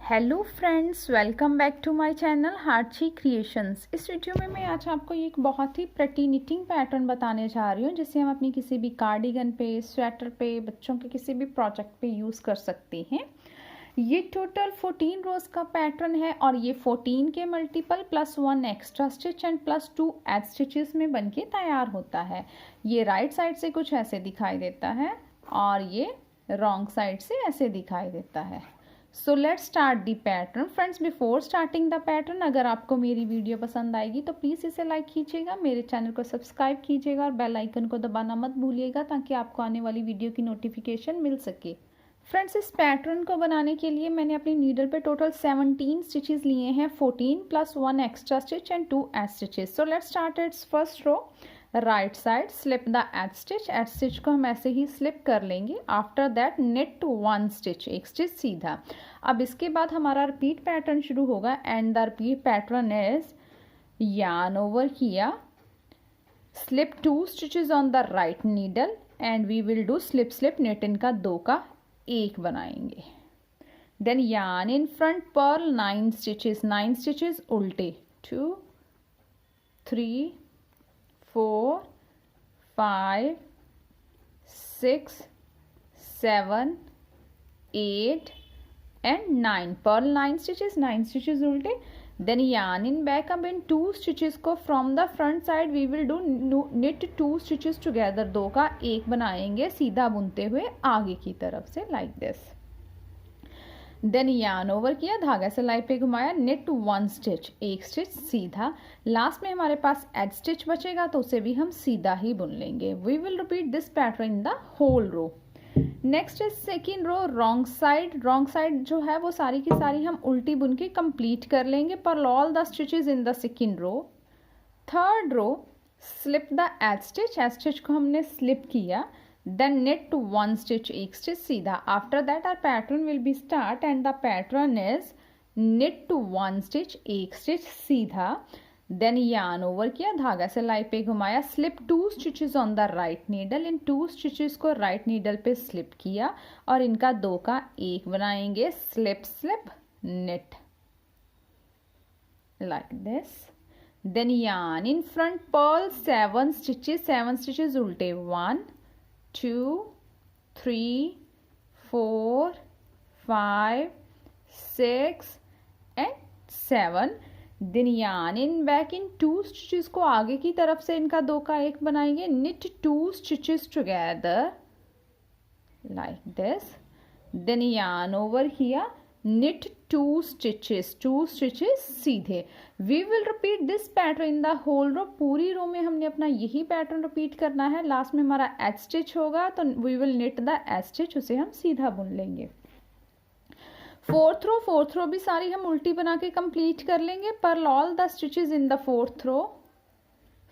Hello friends, welcome back to my channel Harchi creations. इस video में मैं आज आपको एक बहुत ही प्रेटी निटिंग पैटर्न बताने जा रही हूँ जिसे हम अपनी किसी भी कार्डिगन पे, स्वेटर पे, बच्चों के किसी भी प्रोजेक्ट पे यूज़ कर सकते हैं। ये टोटल 14 रोज़ का पैटर्न है और ये 14 के multiple plus 1 extra stitch and plus 2 edge stitches में बनके तैयार होता है। ये राइट साइड से कुछ ऐसे दिखाई देता है और ये रॉन्ग साइड से ऐसे दिखाई देता है। सो let's start the pattern. Friends, before starting the pattern, अगर आपको मेरी वीडियो पसंद आएगी तो प्लीज़ इसे लाइक कीजिएगा, मेरे चैनल को सब्सक्राइब कीजिएगा और बेल आइकन को दबाना मत भूलिएगा ताकि आपको आने वाली वीडियो की नोटिफिकेशन मिल सके। फ्रेंड्स, इस पैटर्न को बनाने के लिए मैंने अपनी नीडल पे टोटल 17 स्टिचेस लिए हैं, 14 plus 1 extra stitch and 2 edge stitches. So let's start its first row. Right side slip the edge stitch को हम ऐसे ही स्लिप कर लेंगे। आफ्टर दैट नेट 1 स्टिच, एक स्टिच सीधा। अब इसके बाद हमारा रिपीट पैटर्न शुरू होगा and the repeat pattern is yarn over किया, slip 2 stitches on the right needle and we will do slip slip knit. इनका 2 का 1 बनाएंगे। Then yarn in front, purl 9 stitches उल्टे, 2 3 4 5 6 7 8 and 9, पर्ल 9 स्टिचेस उल्टे। Then yarn in back. अब इन 2 stitches को from the front side we will do knit 2 stitches together, 2 का 1 बनाएंगे सीधा बुनते हुए आगे की तरफ से, like this. Then yarn over किया, धागा सिलाई पे घुमाया, knit 1 स्टिच, एक स्टिच सीधा। लास्ट में हमारे पास एड स्टिच बचेगा तो उसे भी हम सीधा ही बुन लेंगे। We will repeat this pattern in the whole row. Next is second row, wrong side जो है वो सारी की सारी हम उल्टी बुन के कंप्लीट कर लेंगे, purl all the stitches in the second row. Third row, slip the edge stitch को हमने स्लिप किया, देन नेट 1 स्टिच, एक स्टिच सीधा। After that our pattern will be start and the pattern is knit 1 stitch, एक stitch सीधा। Then yarn over किया, धागा सिलाई पे घुमाया, slip 2 stitches on the right needle, इन 2 स्टिचेस को राइट नीडल पे स्लिप किया और इनका 2 का 1 बनाएंगे, slip slip knit, like this. Then yarn in front, purl 7 stitches उल्टे, 1 2 3 4 5 6 and 7। Then yarn in back, इन 2 स्टिचेस को आगे की तरफ से इनका 2 का 1 बनाएंगे, knit 2 stitches together, like this. Then yarn over किया, knit 2 स्टिचेस सीधे। We will repeat this pattern in the whole row. पूरी रो में हमने अपना यही पैटर्न रिपीट करना है। लास्ट में हमारा एड स्टिच होगा तो we will knit the edge stitch, उसे हम सीधा बुन लेंगे। फोर्थ रो भी सारी हम उल्टी बना के कंप्लीट कर लेंगे, purl all the stitches in the fourth row.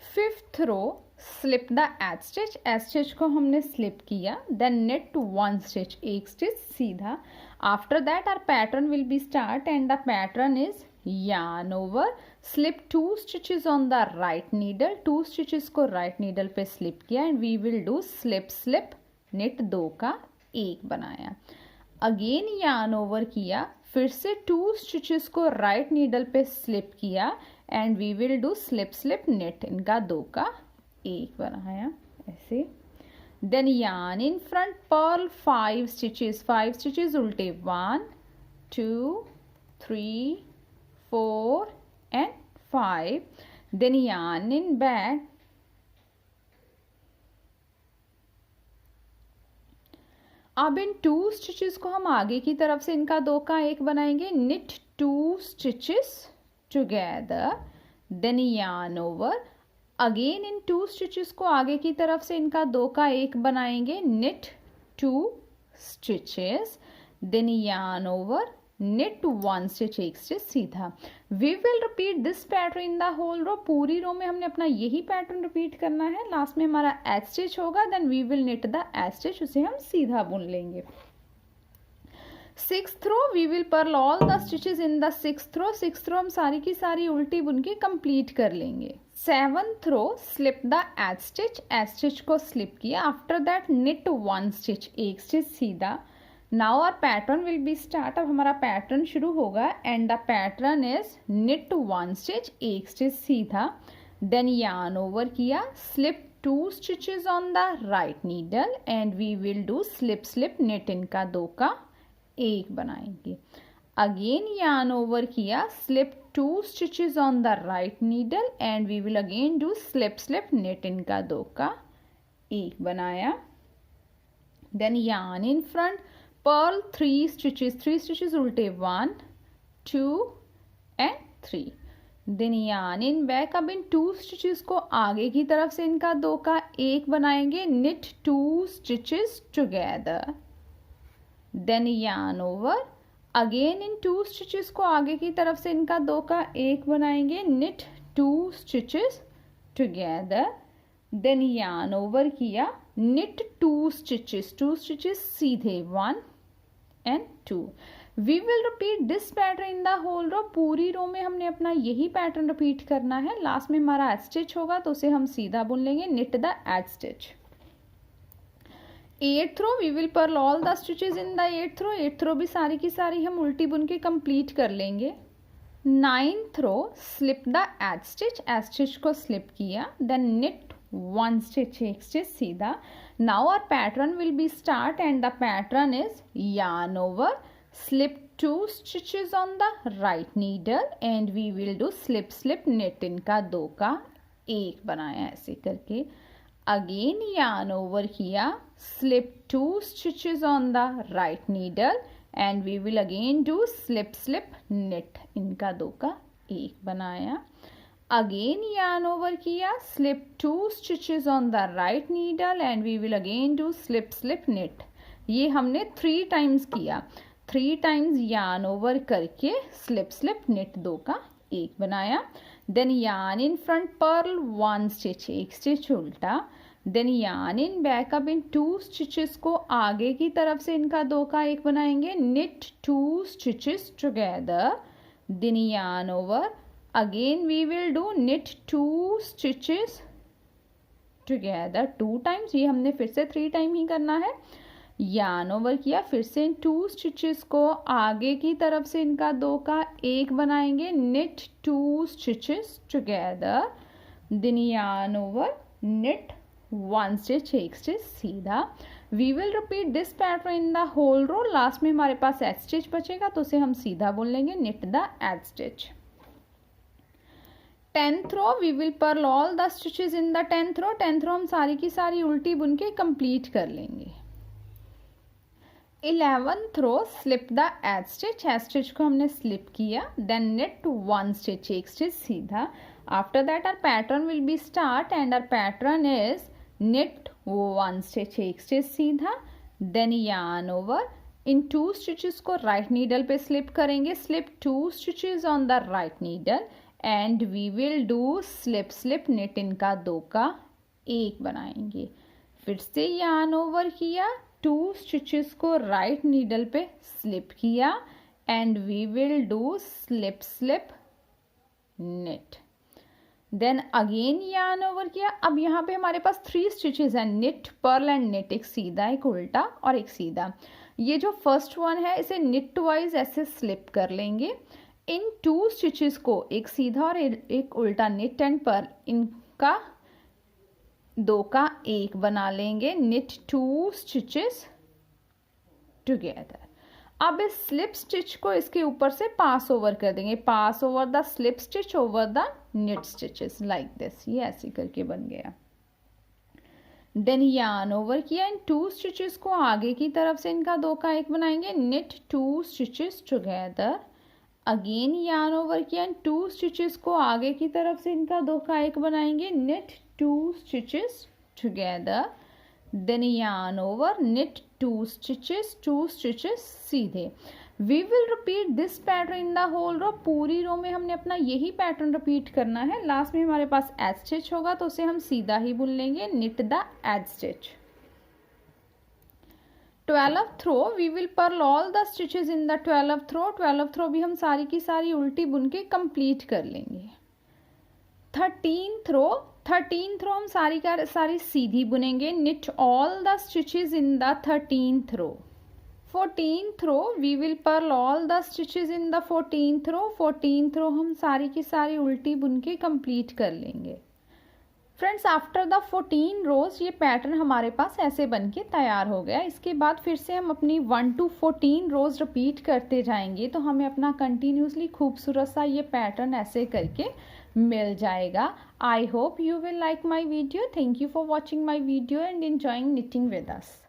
Fifth row, slip the edge stitch को हमने स्लिप किया, देन नेट 1 स्टिच, एक स्टिच सीधा। After that our pattern will be start and the pattern is yarn over, slip 2 stitches on the right needle, 2 stitches को right needle पे slip किया and we will do slip slip knit, 2 का 1 बनाया। Again yarn over किया, फिर से 2 stitches को right needle पे स्लिप किया and we will do slip slip knit, इनका 2 का 1 बनाया ऐसे। Then yarn in front, purl 5 stitches उल्टे, 1 2 3 4 and 5। Then yarn in back, अब इन 2 स्टिचेस को हम आगे की तरफ से इनका 2 का 1 बनाएंगे, knit 2 stitches together. Then yarn over, again इन 2 स्टिचेस को आगे की तरफ से इनका 2 का 1 बनाएंगे, knit 2 stitches. Then yarn over, knit 1 stitch, एक स्टिच सीधा। We will repeat this pattern in the whole row. पूरी रो में हमने अपना यही पैटर्न रिपीट करना है। लास्ट में हमारा एड स्टिच होगा, then we will knit the edge stitch, उसे हम सीधा बुन लेंगे। Sixth row, we will purl all the stitches in the sixth row हम सारी की सारी उल्टी बुन के कंप्लीट कर लेंगे। Seventh row, slip the edge stitch को स्लिप किया, आफ्टर दैट knit 1 स्टिच, एक स्टिच सीधा। Now our pattern will be start. अब हमारा पैटर्न शुरू होगा and the pattern is knit 1 stitch, एक स्टिच सीधा, देन yarn ओवर किया, slip 2 stitches on the right needle and we will do slip slip knit, इनका 2 का 1 बनाएंगे। अगेन yarn ओवर किया, slip 2 stitches on the right needle and we will again do slip slip knit, इनका 2 का 1 बनाया। Then yarn in front, purl 3 stitches उल्टे 1 2 and 3, then yarn in back. अब इन 2 स्टिचेस को आगे की तरफ से इनका 2 का 1 बनाएंगे, knit 2 stitches together, then yarn over, again इन 2 स्टिचेस को आगे की तरफ से इनका 2 का 1 बनाएंगे, knit 2 stitches together, then yarn over किया, knit 2 stitches सीधे 1 and 2। We will repeat this pattern in the whole row। पूरी रो में हमने अपना यही पैटर्न रिपीट करना है। लास्ट में हमारा एड स्टिच होगा तो उसे हम सीधा बुन लेंगे, knit the edge stitch. 8th row we will purl all the stitches in the 8th row. 8th row भी सारी की सारी हम उल्टी बुन के कंप्लीट कर लेंगे। 9th row slip the edge stitch को स्लिप किया, देन knit 1 स्टिच, एक स्टिच सीधा। Now our pattern will be start and the pattern is yarn over, slip 2 stitches on the right needle and we will do slip slip knit, इनका 2 का 1 बनाया ऐसे करके। Again yarn over किया, slip 2 stitches on the right needle and we will again do slip slip knit, इनका 2 का 1 बनाया। Again yarn over किया, slip 2 stitches on the right needle and we will again do slip slip knit। ये हमने 3 times किया, 3 times yarn over करके slip slip knit 2 का 1 बनाया। Then yarn in front, purl 1 stitch, एक स्टिच उल्टा, then yarn in back. अब इन 2 स्टिचेस को आगे की तरफ से इनका 2 का 1 बनाएंगे, knit 2 stitches together, then yarn over, again we will do knit 2 stitches together 2 times, ये हमने फिर से 3 टाइम ही करना है। yarn ओवर किया, फिर से इन 2 स्टिचेस को आगे की तरफ से इनका 2 का 1 बनाएंगे, knit 2 stitches together, then yarn over, knit 1 stitch, एक स्टिच सीधा। We will repeat this pattern in the whole row. Last में हमारे पास एड स्टिच बचेगा तो उसे हम सीधा बोल लेंगे, knit the edge stitch. 10th row we will purl all the stitches in the 10th row. 10th row हम सारी की सारी उल्टी बुन के कंप्लीट कर लेंगे। 11th row slip the edge stitch को हमने स्लिप किया, देन knit 1 स्टिच, एक स्टिच सीधा। After that our pattern will be start and our pattern is knit 1 stitch, एक स्टिच सीधा, देन yarn ओवर, इन 2 स्टिचेस को राइट नीडल पे स्लिप करेंगे, slip 2 stitches on the right needle and we will do slip slip knit, इनका 2 का 1 बनाएंगे। फिर से yarn ओवर किया, 2 स्टिचेस को राइट नीडल पे स्लिप किया and we will do slip slip knit, then again yarn over किया। अब यहाँ पे हमारे पास 3 स्टिचेस हैं, knit, पर्ल एंड knit, एक सीधा, एक उल्टा और एक सीधा। ये जो फर्स्ट वन है इसे knit वाइज ऐसे स्लिप कर लेंगे। इन 2 स्टिचेस को एक सीधा और एक उल्टा, knit एंड पर्ल, इनका 2 का 1 बना लेंगे, knit 2 स्टिचेस टुगेदर। अब इस स्लिप स्टिच को इसके ऊपर से पास ओवर कर देंगे, pass over the slip stitch over the knit stitches, like this, ये ऐसे करके बन गया। देन yarn ओवर किया, इन 2 स्टिचेस को आगे की तरफ से इनका 2 का 1 बनाएंगे, knit 2 stitches together. Again yarn over किया, इन 2 स्टिचेस को आगे की तरफ से इनका 2 का 1 बनाएंगे, knit 2 stitches together, then yarn over, knit 2 stitches सीधे। We will repeat this pattern in the whole row. पूरी रो में हमने अपना यही पैटर्न रिपीट करना है। लास्ट में हमारे पास एड स्टिच होगा तो उसे हम सीधा ही बुन लेंगे, knit the edge stitch. 12th row we will purl all the stitches in the 12th row. 12th row भी हम सारी की सारी उल्टी बुन के कंप्लीट कर लेंगे। 13th रो हम सारी का सारी सीधी बुनेंगे, knit all the stitches in the 13th row. 14th row we will purl all the stitches in the 14th row. 14th row हम सारी की सारी उल्टी बुन के कंप्लीट कर लेंगे। फ्रेंड्स, आफ्टर द 14 रोज ये पैटर्न हमारे पास ऐसे बन के तैयार हो गया। इसके बाद फिर से हम अपनी 1 to 14 रोज रिपीट करते जाएंगे तो हमें अपना कंटिन्यूसली खूबसूरत सा ये पैटर्न ऐसे करके मिल जाएगा। I hope you will like my video. Thank you for watching my video and enjoying knitting with us.